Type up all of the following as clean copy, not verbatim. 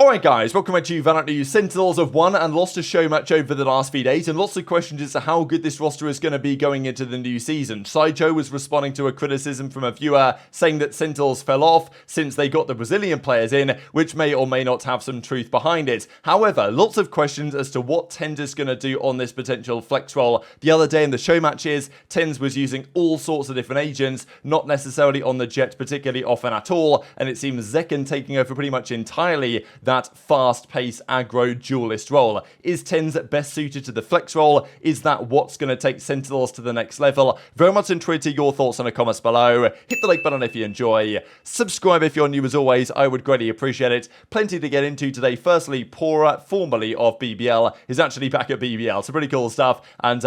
Alright guys, welcome back to VALORANT News. Sentinels have won and lost a show match over the last few days, and lots of questions as to how good this roster is going to be going into the new season. Sideshow was responding to a criticism from a viewer saying that Sentinels fell off since they got the Brazilian players in, which may or may not have some truth behind it. However, lots of questions as to what TenZ is going to do on this potential flex role. The other day in the show matches, TenZ was using all sorts of different agents, not necessarily on the jet particularly often at all, and it seems Zekken taking over pretty much entirely that fast-paced aggro duelist role. Is TenZ best suited to the flex role? Is that what's going to take Sentinels to the next level? Very much intrigued to your thoughts in the comments below. Hit the like button if you enjoy. Subscribe if you're new as always. I would greatly appreciate it. Plenty to get into today. Firstly, Pora, formerly of BBL, is actually back at BBL. So pretty cool stuff. And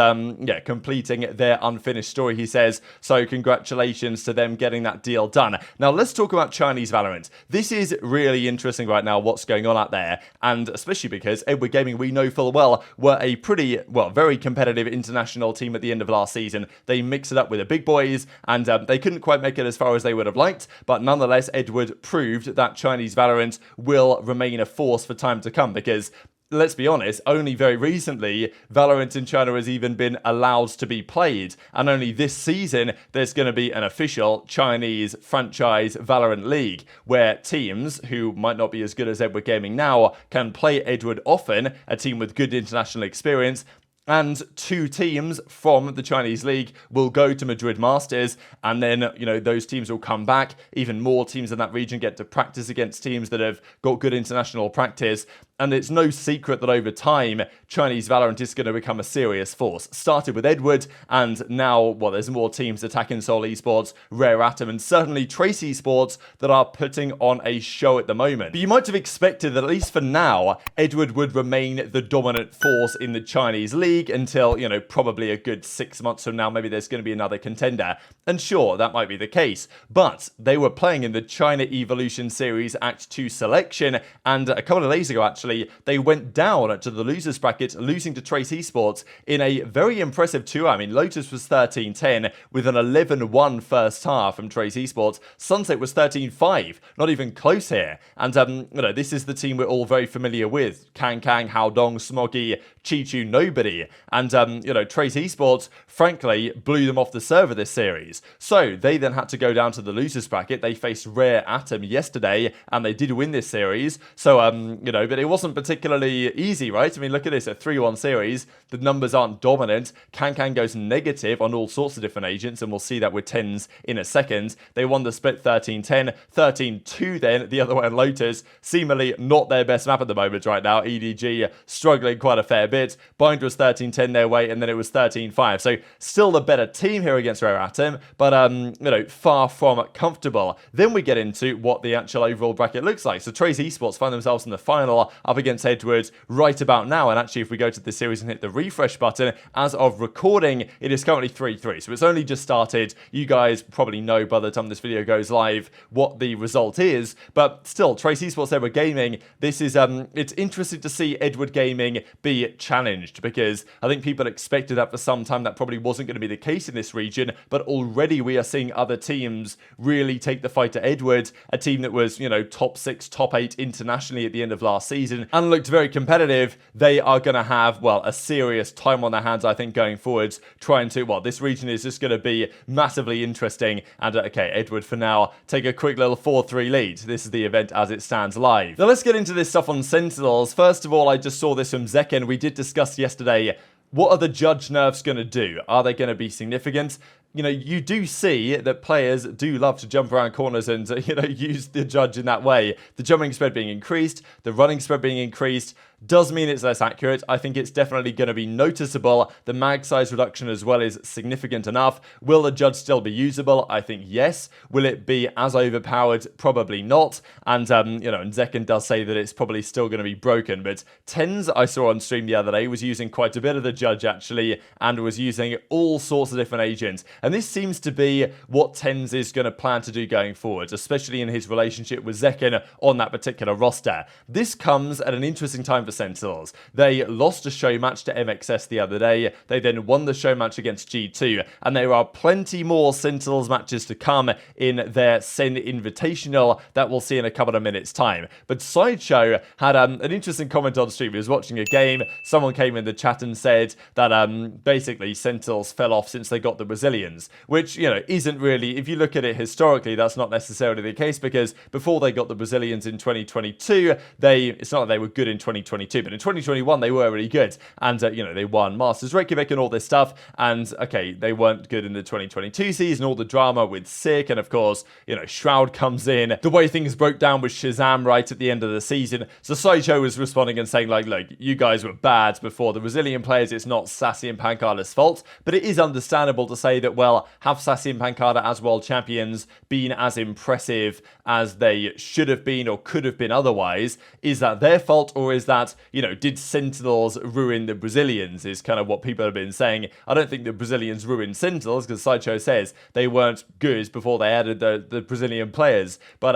yeah, completing their unfinished story, he says. So congratulations to them getting that deal done. Now let's talk about Chinese VALORANT. This is really interesting right now, what's going on out there, and especially because Edward Gaming, we know full well, were a pretty, well, very competitive international team at the end of last season. They mixed it up with the big boys, and they couldn't quite make it as far as they would have liked, but nonetheless, Edward proved that Chinese VALORANT will remain a force for time to come, because let's be honest, only very recently, VALORANT in China has even been allowed to be played. And only this season, there's going to be an official Chinese franchise VALORANT League, where teams who might not be as good as Edward Gaming now can play Edward often, a team with good international experience. And two teams from the Chinese League will go to Madrid Masters, and then, you know, those teams will come back. Even more teams in that region get to practice against teams that have got good international practice. And it's no secret that over time, Chinese VALORANT is going to become a serious force. Started with Edward, and now, well, there's more teams, Attacking Soul Esports, Rare Atom, and certainly Trace Esports, that are putting on a show at the moment. But you might have expected that, at least for now, Edward would remain the dominant force in the Chinese League until, you know, probably a good 6 months from now. Maybe there's going to be another contender. And sure, that might be the case. But they were playing in the China Evolution Series Act 2 selection, and a couple of days ago, actually, they went down to the losers bracket, losing to Trace Esports in a very impressive 2. I mean, Lotus was 13-10 with an 11-1 first half from Trace Esports. Sunset was 13-5, not even close here. And, you know, this is the team we're all very familiar with. Kang, Haodong, Smoggy, Chichu, nobody. And, you know, Trace Esports, frankly, blew them off the server this series. So they then had to go down to the losers bracket. They faced Rare Atom yesterday, and they did win this series. So, you know, but it wasn't particularly easy, right? I mean, look at this, a 3-1 series. The numbers aren't dominant. Kang goes negative on all sorts of different agents, and we'll see that with TenZ in a second. They won the split 13-10, 13-2 then, the other way on Lotus. Seemingly not their best map at the moment right now. EDG struggling quite a fair bit. Bind was 13-10 their way, and then it was 13-5. So still the better team here against Rare Atom, but, you know, far from comfortable. Then we get into what the actual overall bracket looks like. So Trace Esports find themselves in the final up against Edward right about now, and actually if we go to the series and hit the refresh button, as of recording, it is currently 3-3, so it's only just started. You guys probably know by the time this video goes live what the result is, but still, Trace Esports, Edward Gaming, this is, it's interesting to see Edward Gaming be challenged, because I think people expected that for some time. That probably wasn't going to be the case in this region, but already we are seeing other teams really take the fight to Edward, a team that was, you know, top 6, top 8 internationally at the end of last season, and looked very competitive. They are going to have, well, a serious time on their hands, I think, going forwards, trying to, well, this region is just going to be massively interesting. And, okay, Edward, for now, take a quick little 4-3 lead. This is the event as it stands live. Now, let's get into this stuff on Sentinels. First of all, I just saw this from Zekken. We did discuss yesterday, what are the judge nerfs going to do? Are they going to be significant? You know, you do see that players do love to jump around corners and, you know, use the judge in that way. The jumping spread being increased, the running spread being increased, does mean it's less accurate. I think it's definitely going to be noticeable. The mag size reduction as well is significant enough. Will the judge still be usable? I think yes. Will it be as overpowered? Probably not. And, you know, and Zekken does say that it's probably still going to be broken. But TenZ, I saw on stream the other day, was using quite a bit of the judge, actually, and was using all sorts of different agents. And this seems to be what TenZ is going to plan to do going forward, especially in his relationship with Zekken on that particular roster. This comes at an interesting time for Sentinels. They lost a show match to MXS the other day. They then won the show match against G2, and there are plenty more Sentinels matches to come in their Sen Invitational that we'll see in a couple of minutes' time. But Sideshow had an interesting comment on stream. He was watching a game. Someone came in the chat and said that basically Sentinels fell off since they got the Brazilians, which, you know, isn't really, if you look at it historically, that's not necessarily the case, because before they got the Brazilians in 2022, it's not that they were good in 2022, but in 2021 they were really good, and you know, they won Masters Reykjavik and all this stuff. And okay, they weren't good in the 2022 season, all the drama with Sick, and of course, you know, Shroud comes in, the way things broke down with Shazam right at the end of the season. So Sideshow was responding and saying like, look, you guys were bad before the Brazilian players, it's not Sassy and pANcada's fault, but it is understandable to say that, well, have Sassy and pANcada as world champions been as impressive as they should have been or could have been otherwise? Is that their fault, or is that, you know, did Sentinels ruin the Brazilians, is kind of what people have been saying. I don't think the Brazilians ruined Sentinels, because Sideshow says they weren't good before they added the Brazilian players, but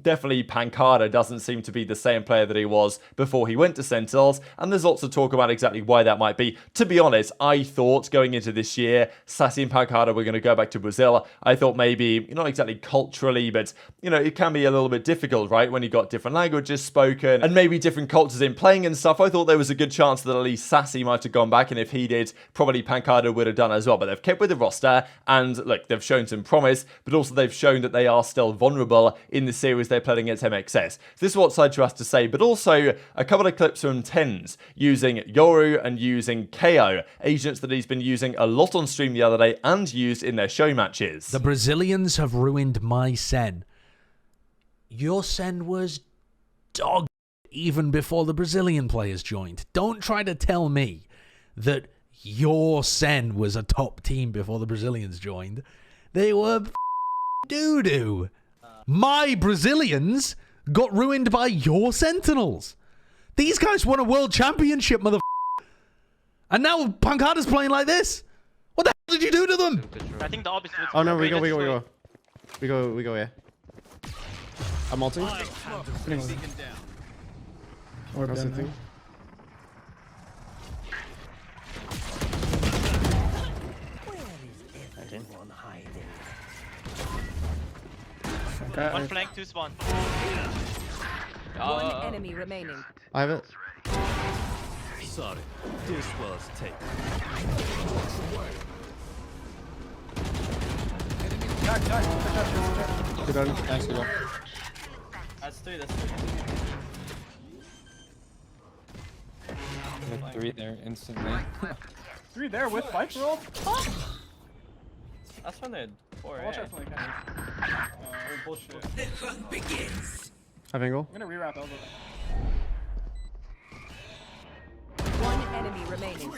definitely pANcada doesn't seem to be the same player that he was before he went to Sentinels, and there's lots of talk about exactly why that might be. To be honest, I thought going into this year, Sassy and pANcada were going to go back to Brazil. I thought maybe, not exactly culturally, but, you know, it can be a little bit difficult, right, when you got different languages spoken, and maybe different cultures in playing and stuff. I thought there was a good chance that at least Sassy might have gone back, and if he did, probably pANcada would have done as well. But they've kept with the roster, and look, they've shown some promise, but also they've shown that they are still vulnerable in the series they played against MXS. So this is what Sideshow has to say, but also a couple of clips from TenZ using Yoru and using KO, agents that he's been using a lot on stream the other day and used in their show matches. The Brazilians have ruined my Sen. Your Sen was dog even before the Brazilian players joined. Don't try to tell me that your Sen was a top team before the Brazilians joined. They were doo-doo. My Brazilians got ruined by your Sentinels. These guys won a world championship, mother. And now pANcada's playing like this. What the hell did you do to them? I think the opposite. Oh no, we go, yeah. I'm ulting. Or That's the Ben, thing. One flank, two spawn. One enemy remaining. I have it. Sorry, this was taken. Good on. Nice, good on. That's three. Three there instantly. Three there with fight roll. That's when they had four. Watch out for like bullshit. Have angle. I'm gonna rewrap elbow. One enemy remaining.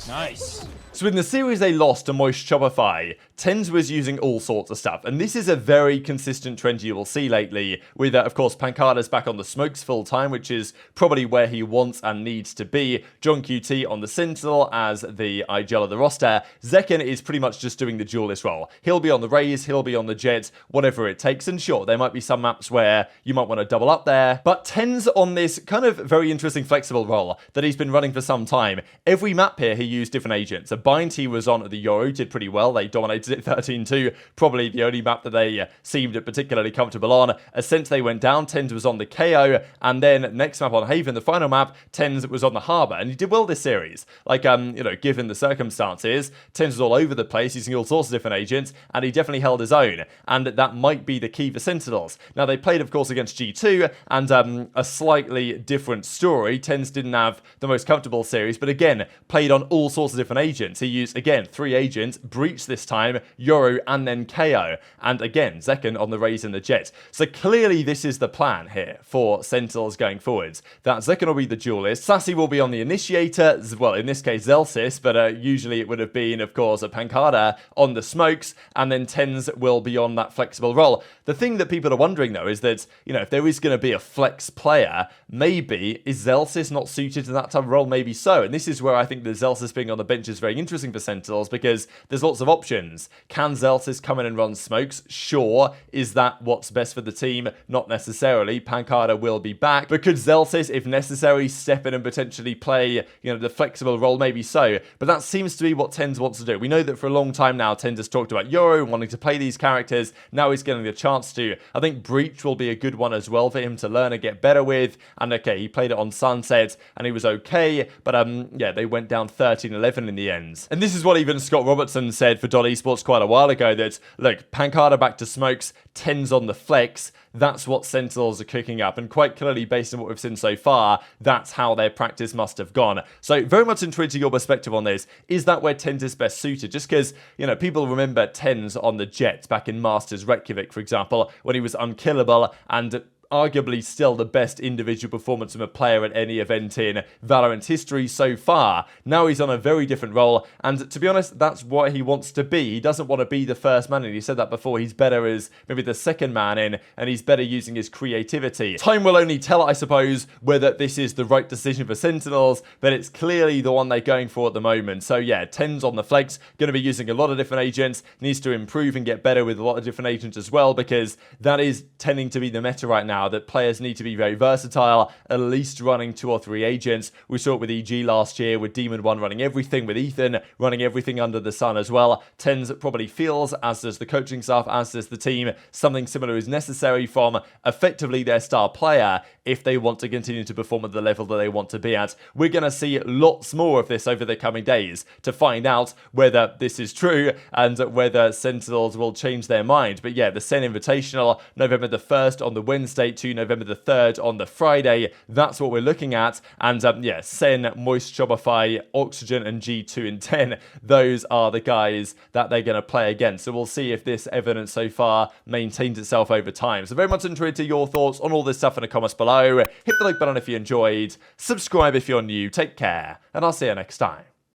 Nice. So in the series they lost to Moist Shopify, TenZ was using all sorts of stuff, and this is a very consistent trend you will see lately, with, of course, pANcada's back on the smokes full time, which is probably where he wants and needs to be. John QT on the Sentinel as the IGL of the roster. Zekken is pretty much just doing the duelist role. He'll be on the Raze, he'll be on the Jet, whatever it takes, and sure, there might be some maps where you might want to double up there, but TenZ on this kind of very interesting flexible role that he's been running for some time. Every map here he used different agents. A Bind he was on at the Yoru, did pretty well. They dominated it 13-2, probably the only map that they seemed particularly comfortable on. Since they went down, TenZ was on the KO, and then next map on Haven, the final map, TenZ was on the Harbour, and he did well this series. Like, you know, given the circumstances, TenZ was all over the place, using all sorts of different agents, and he definitely held his own, and that might be the key for Sentinels. Now, they played, of course, against G2, and a slightly different story. TenZ didn't have the most comfortable series, but again, played on all sorts of different agents. He used, again, 3 agents, Breach this time, Yoru, and then KO. And again, Zekken on the Raze and the Jet. So clearly this is the plan here for Sentinels going forwards. That Zekken will be the duelist, Sassy will be on the initiator, well, in this case, Zelsis, but usually it would have been, of course, a pANcada on the smokes, and then TenZ will be on that flexible role. The thing that people are wondering, though, is that, you know, if there is going to be a flex player, maybe, is Zelsis not suited to that type of role? Maybe so. And this is where where I think the Zelsis being on the bench is very interesting for Sentinels, because there's lots of options. Can Zelsis come in and run smokes? Sure. Is that what's best for the team? Not necessarily. pANcada will be back. But could Zelsis, if necessary, step in and potentially play, the flexible role? Maybe so. But that seems to be what TenZ wants to do. We know that for a long time now, TenZ has talked about Euro wanting to play these characters. Now he's getting the chance to. I think Breach will be a good one as well for him to learn and get better with. And okay, he played it on Sunset and he was okay. But yeah, they went down 13-11 in the end. And this is what even Scott Robertson said for .esports quite a while ago, that, look, pANcada back to smokes, TenZ on the flex. That's what Sentinels are cooking up, and quite clearly, based on what we've seen so far, that's how their practice must have gone. So very much intrigued to your perspective on this. Is that where TenZ is best suited? Just because, people remember TenZ on the Jets back in Masters Reykjavik, for example, when he was unkillable and arguably still the best individual performance from a player at any event in VALORANT history so far. Now he's on a very different role, and to be honest, that's what he wants to be. He doesn't want to be the first man in. He said that before. He's better as maybe the second man in, and he's better using his creativity. Time will only tell, I suppose, whether this is the right decision for Sentinels, but it's clearly the one they're going for at the moment. So yeah, TenZ on the flex, going to be using a lot of different agents, needs to improve and get better with a lot of different agents as well, because that is tending to be the meta right now, that players need to be very versatile, at least running 2 or 3 agents. We saw it with EG last year, with Demon 1 running everything, with Ethan running everything under the sun as well. TenZ probably feels, as does the coaching staff, as does the team, something similar is necessary from effectively their star player if they want to continue to perform at the level that they want to be at. We're going to see lots more of this over the coming days to find out whether this is true and whether Sentinels will change their mind. But yeah, the Sen Invitational, November the 1st on the Wednesday to November the 3rd on the Friday. That's what we're looking at. And yeah, Sen, Moist, Shopify, Oxygen, and G2 and 10. Those are the guys that they're going to play against. So we'll see if this evidence so far maintains itself over time. So very much intrigued to your thoughts on all this stuff in the comments below. Hit the like button if you enjoyed. Subscribe if you're new. Take care. And I'll see you next time.